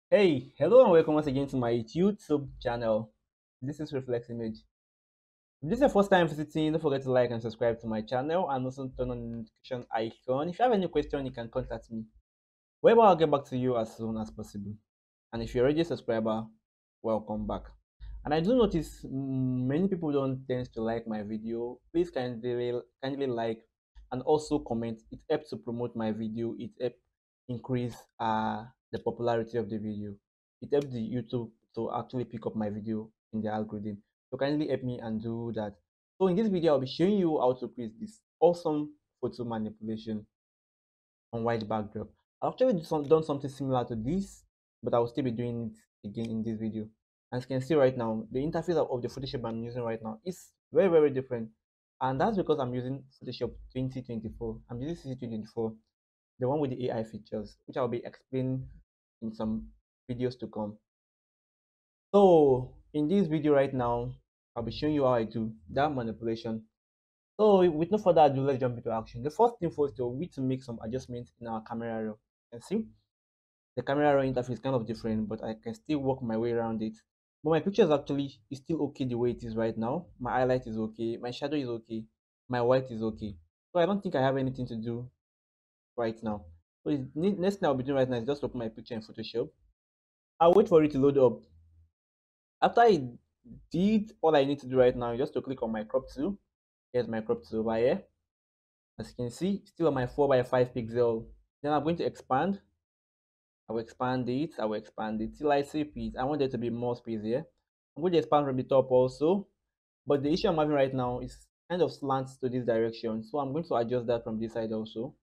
Hey, hello and welcome once again to my YouTube channel. This is Reflex Image. If this is your first time visiting, don't forget to like and subscribe to my channel and also turn on the notification icon. If you have any question, you can contact me. However, I'll get back to you as soon as possible. And if you're already a subscriber, welcome back. And I do notice many people don't tend to like my video. Please kindly like and also comment. It helps to promote my video. It helps increase the popularity of the video. It helps the YouTube to actually pick up my video in the algorithm. So kindly help me and do that. So in this video, I'll be showing you how to create this awesome photo manipulation on white backdrop. I've actually done something similar to this, but I will still be doing it again in this video. As you can see right now, the interface of the Photoshop I'm using right now is very different. And that's because I'm using Photoshop 2024. I'm using CC 2024, the one with the AI features, which I'll be explaining in some videos to come. So in this video right now, I'll be showing you how I do that manipulation. So with no further ado, let's jump into action. The first thing first, we need to make some adjustments in our camera raw. You can see the camera raw interface is kind of different, but I can still work my way around it. But my picture is still okay the way it is right now. My highlight is okay, my shadow is okay, my white is okay. So I don't think I have anything to do right now. So next thing I'll be doing right now is just open my picture in Photoshop. I'll wait for it to load up. After I did all I need to do right now, is just to click on my crop tool. Here's my crop tool over here. As you can see, still on my 4 by 5 pixel. Then I'm going to expand. I will expand it. I will expand it till I see it. I want there to be more space here. I'm going to expand from the top also. But the issue I'm having right now is kind of slants to this direction. So I'm going to adjust that from this side also.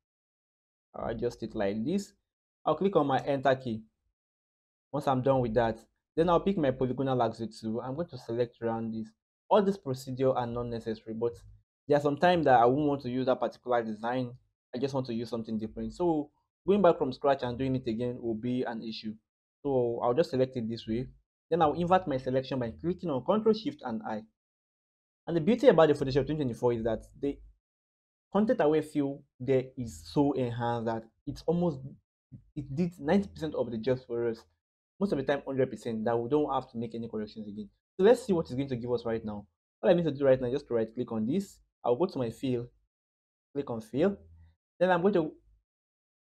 I'll adjust it like this. I'll click on my enter key. Once I'm done with that, then I'll pick my polygonal axis tool. I'm going to select around this. All this procedure are not necessary, but there are some times that I won't want to use that particular design. I just want to use something different. So going back from scratch and doing it again will be an issue. So I'll just select it this way. Then I'll invert my selection by clicking on Ctrl Shift and I. And the beauty about the Photoshop 2024 is that the content aware feel there is so enhanced that it did 90% of the job for us. Most of the time 100%, that we don't have to make any corrections again. So let's see what it's going to give us right now. All I need to do right now is just to right click on this. I'll go to my fill, click on fill. Then I'm going to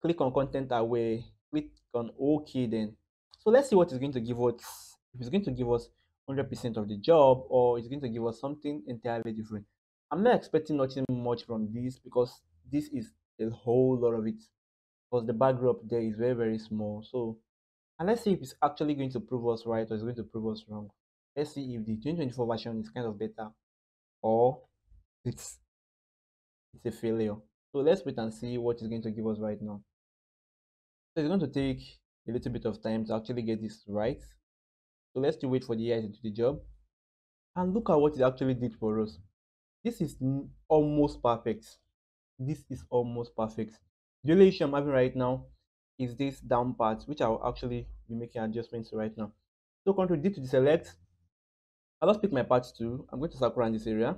click on content aware, click on OK then. So let's see what it's going to give us. If it's going to give us 100% of the job or it's going to give us something entirely different. I'm not expecting nothing much from this because this is a whole lot of it. Because the backdrop there is very small. So and let's see if it's actually going to prove us right or it's going to prove us wrong. Let's see if the 2024 version is kind of better or it's it's a failure. So let's wait and see what it's going to give us right now. So it's going to take a little bit of time to actually get this right. So let's still wait for the AI to do the job. And look at what it actually did for us. This is almost perfect. This is almost perfect. The only issue I'm having right now is this down part, which I'll actually be making adjustments to right now. So Ctrl D to deselect. I'll just pick my part 2. I'm going to circle around this area.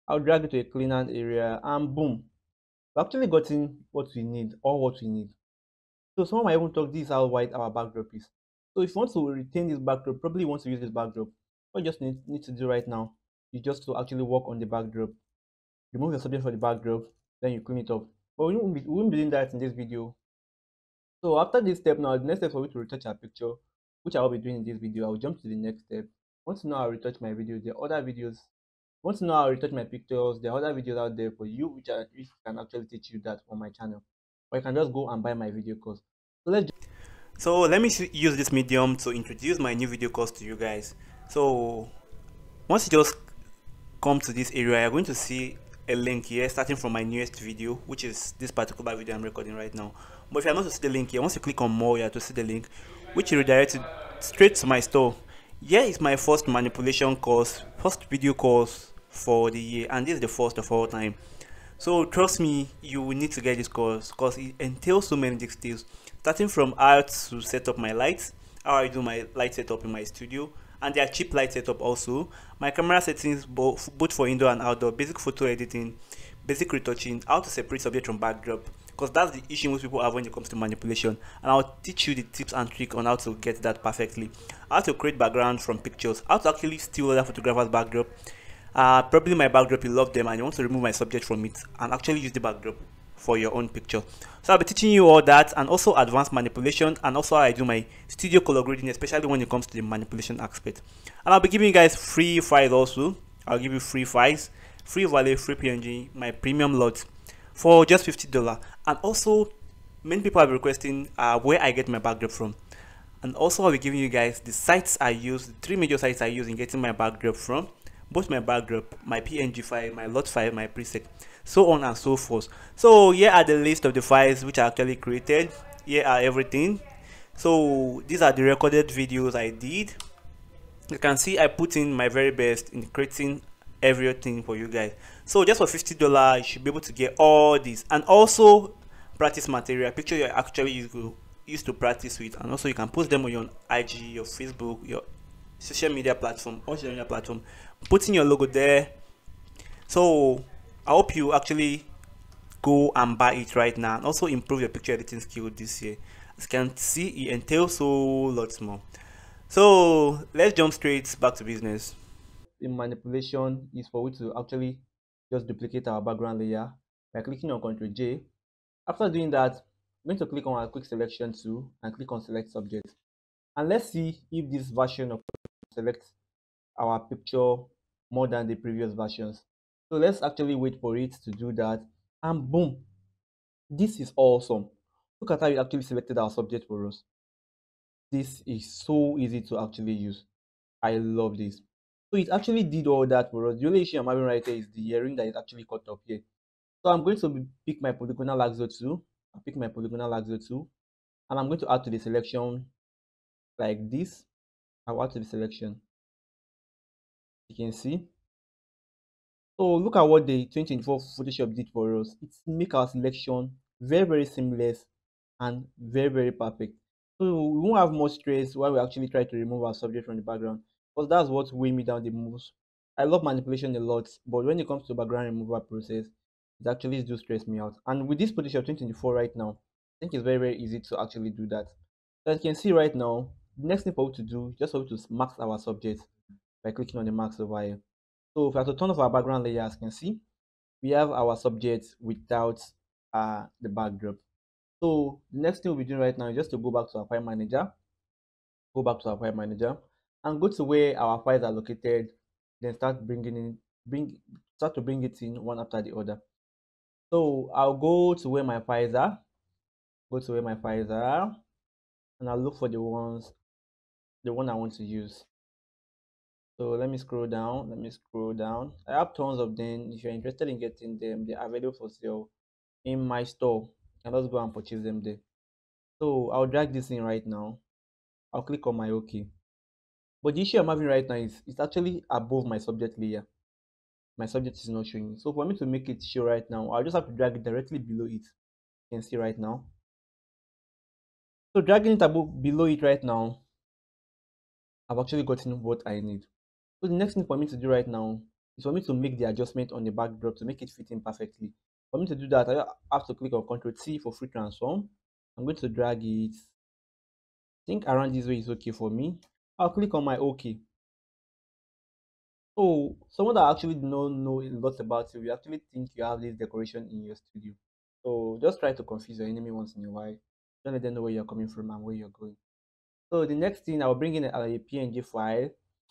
I'll drag it to a cleaner area and boom. We've actually gotten what we need, or what we need. So some might even talk this is how wide our backdrop is. So if you want to retain this backdrop, probably want to use this backdrop. What you just need to do right now is just to actually work on the backdrop. Remove the subject for the backdrop, then you clean it up. But we won't be doing that in this video. So after this step now, the next step for me to retouch our picture, which I will be doing in this video, I will jump to the next step. Once you know how to retouch my videos, there are other videos. Once you know how to retouch my pictures, there are other videos out there for you, which can actually teach you that on my channel. Or you can just go and buy my video course. So let me use this medium to introduce my new video course to you guys. So once you just come to this area, you're going to see a link here starting from my newest video, which is this particular video I'm recording right now. But if you're not to see the link here, once you click on more, you have to see the link, which redirects straight to my store. Here is my first manipulation course, first video course for the year, and this is the first of all time. So trust me, you will need to get this course because it entails so many details, starting from how to set up my lights, how I do my light setup in my studio, and their cheap light setup also, my camera settings both for indoor and outdoor, basic photo editing, basic retouching, how to separate subject from backdrop, because that's the issue most people have when it comes to manipulation. And I'll teach you the tips and trick on how to get that perfectly, how to create background from pictures, how to actually steal other photographers backdrop. Probably my backdrop, you love them and you want to remove my subject from it and actually use the backdrop for your own picture. So I'll be teaching you all that, and also advanced manipulation, and also how I do my studio color grading, especially when it comes to the manipulation aspect. And I'll be giving you guys free files also. I'll give you free files, free value, free PNG, my premium lot for just $50. And also many people have been requesting where I get my backdrop from. And also I'll be giving you guys the sites I use, the three major sites I use in getting my backdrop from, both my backdrop, my PNG file, my lot file, my preset, so on and so forth. So here are the list of the files which I actually created. Here are everything. So these are the recorded videos I did. You can see I put in my very best in creating everything for you guys. So just for $50 you should be able to get all this, and also practice material, picture you actually used to practice with, and also you can post them on your IG, your Facebook, your social media platform, or social media platform, putting your logo there. So I hope you actually go and buy it right now, and also improve your picture editing skill this year. As you can see, it entails so lots more. So let's jump straight back to business. The manipulation is for we to actually just duplicate our background layer by clicking on Ctrl J. After doing that, I'm going to click on our quick selection tool and click on select subject. And let's see if this version of select our picture more than the previous versions. So let's actually wait for it to do that, and boom, this is awesome. Look at how it actually selected our subject for us. This is so easy to actually use. I love this. So it actually did all that for us. The only issue I'm having right here is the earring that is actually cut off here. So I'm going to pick my polygonal axle tool. I'll pick my polygonal axle tool, and I'm going to add to the selection like this. I'll add to the selection. You can see. So look at what the 2024 Photoshop did for us. It's make our selection very seamless and very perfect. So we won't have much stress while we actually try to remove our subject from the background, because that's what weigh me down the most. I love manipulation a lot, but when it comes to background removal process, it actually do stress me out. And with this Photoshop 2024 right now, I think it's very easy to actually do that. So as you can see right now, the next thing for us to do is just for us to mask our subject by clicking on the mask over here. So if I have to turn off our background layer, as you can see, we have our subject without the backdrop. So the next thing we'll be doing right now is just to go back to our file manager, and go to where our files are located, then start to bring it in one after the other. So I'll go to where my files are, and I'll look for the one I want to use. So let me scroll down. I have tons of them. If you're interested in getting them, they're available for sale in my store. And let's go and purchase them there. So I'll drag this in right now. I'll click on my OK. But the issue I'm having right now is it's actually above my subject layer. My subject is not showing. So for me to make it show right now, I'll just have to drag it directly below it. You can see right now. So dragging it above below it right now, I've actually gotten what I need. So the next thing for me to do right now is for me to make the adjustment on the backdrop to make it fit in perfectly. For me to do that, I have to click on Ctrl T for free transform. I'm going to drag it. I think around this way is okay for me. I'll click on my OK. So someone that actually don't know a lot about you, you actually think you have this decoration in your studio. So just try to confuse your enemy once in a while. Don't let them know where you're coming from and where you're going. So the next thing, I'll bring in a PNG file,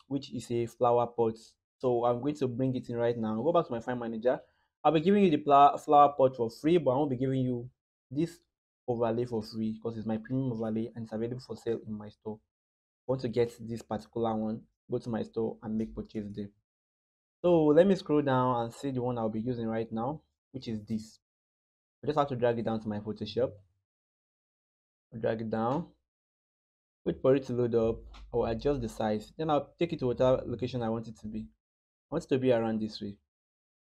which is a flower pot. So I'm going to bring it in right now. Go back to my file manager. I'll be giving you the flower pot for free, but I won't be giving you this overlay for free because it's my premium overlay and it's available for sale in my store. If you want to get this particular one, go to my store and make purchase there. So let me scroll down and see the one I'll be using right now, which is this. I just have to drag it down to my Photoshop. I'll drag it down. Wait for it to load up. I'll adjust the size. Then I'll take it to whatever location I want it to be. I want it to be around this way.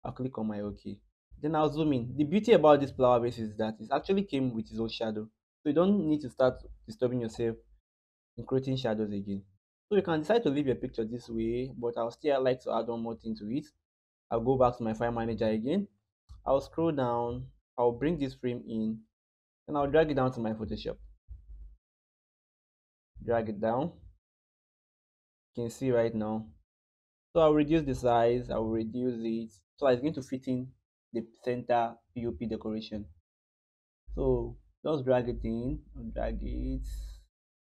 I'll click on my OK. Then I'll zoom in. The beauty about this flower base is that it actually came with its own shadow. So you don't need to start disturbing yourself in creating shadows again. So you can decide to leave your picture this way, but I'll still like to add one more thing to it. I'll go back to my file manager again. I'll scroll down. I'll bring this frame in. And I'll drag it down to my Photoshop. Drag it down. You can see right now. So I'll reduce the size, I'll reduce it. So it's going to fit in the center POP decoration. So just drag it in, drag it.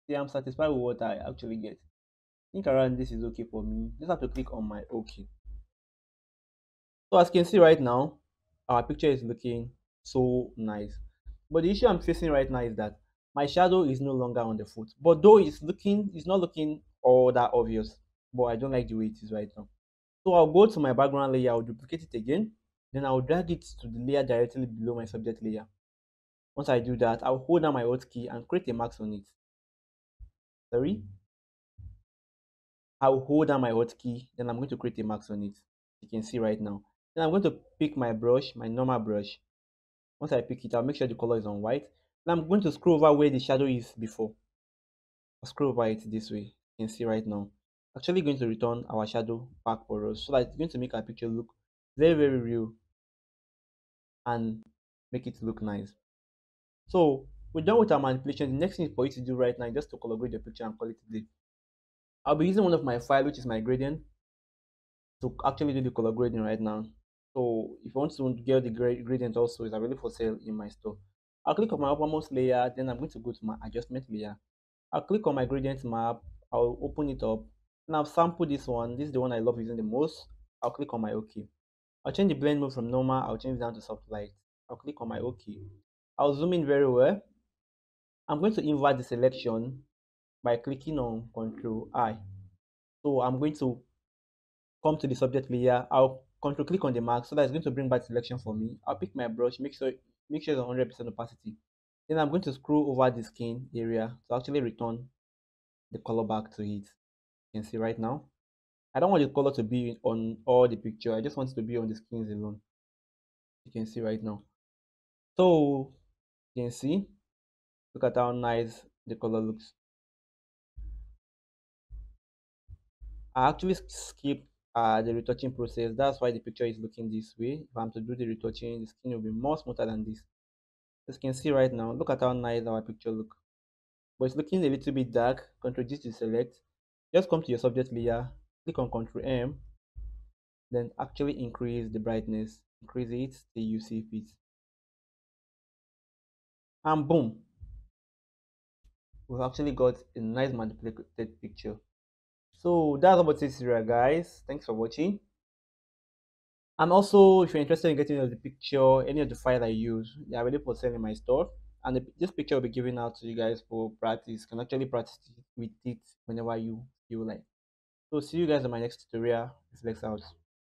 See, I'm satisfied with what I actually get. Think around this is okay for me. Just have to click on my OK. So as you can see right now, our picture is looking so nice. But the issue I'm facing right now is that my shadow is no longer on the foot. But though it's not looking all that obvious. But I don't like the way it is right now. So I'll go to my background layer, I'll duplicate it again. Then I'll drag it to the layer directly below my subject layer. Once I do that, I'll hold down my hotkey and create a mask on it. Sorry, I'll hold down my hotkey, then I'm going to create a mask on it. You can see right now. Then I'm going to pick my brush, my normal brush. Once I pick it, I'll make sure the color is on white. Then I'm going to scroll over where the shadow is before. I'll scroll over it this way. You can see right now. Actually going to return our shadow back for us. So that it's going to make our picture look very, very real and make it look nice. So we're done with our manipulation. The next thing for you to do right now is just to color grade your picture and call it a day. I'll be using one of my files, which is my gradient, to actually do the color grading right now. So if you want to get the gradient also, it's available for sale in my store. I'll click on my uppermost layer, then I'm going to go to my adjustment layer. I'll click on my gradient map, I'll open it up, and I've sampled this one. This is the one I love using the most. I'll click on my OK. I'll change the blend mode from normal, I'll change it down to soft light. I'll click on my OK. I'll zoom in very well. I'm going to invert the selection by clicking on Control I. So I'm going to come to the subject layer. I'll control click on the mark so that it's going to bring back selection for me. I'll pick my brush, make sure it's 100% opacity. Then I'm going to scroll over the skin area to actually return the color back to it. You can see right now. I don't want the color to be on all the picture. I just want it to be on the skins alone. You can see right now. So you can see, look at how nice the color looks. I actually skipped the retouching process. That's why the picture is looking this way. If I'm to do the retouching, the skin will be more smoother than this. As you can see right now, look at how nice our picture look. But it's looking a little bit dark. Ctrl G to select. Just come to your subject layer, click on Ctrl M, then actually increase the brightness. Increase it till you see fit. And boom, we've actually got a nice manipulated picture. So that's about it here, guys. Thanks for watching. And also, if you're interested in getting the picture, any of the file I use, they are available for sale in my store. And this picture will be given out to you guys for practice. You can actually practice with it whenever you feel like. So see you guys in my next tutorial. Reflex out.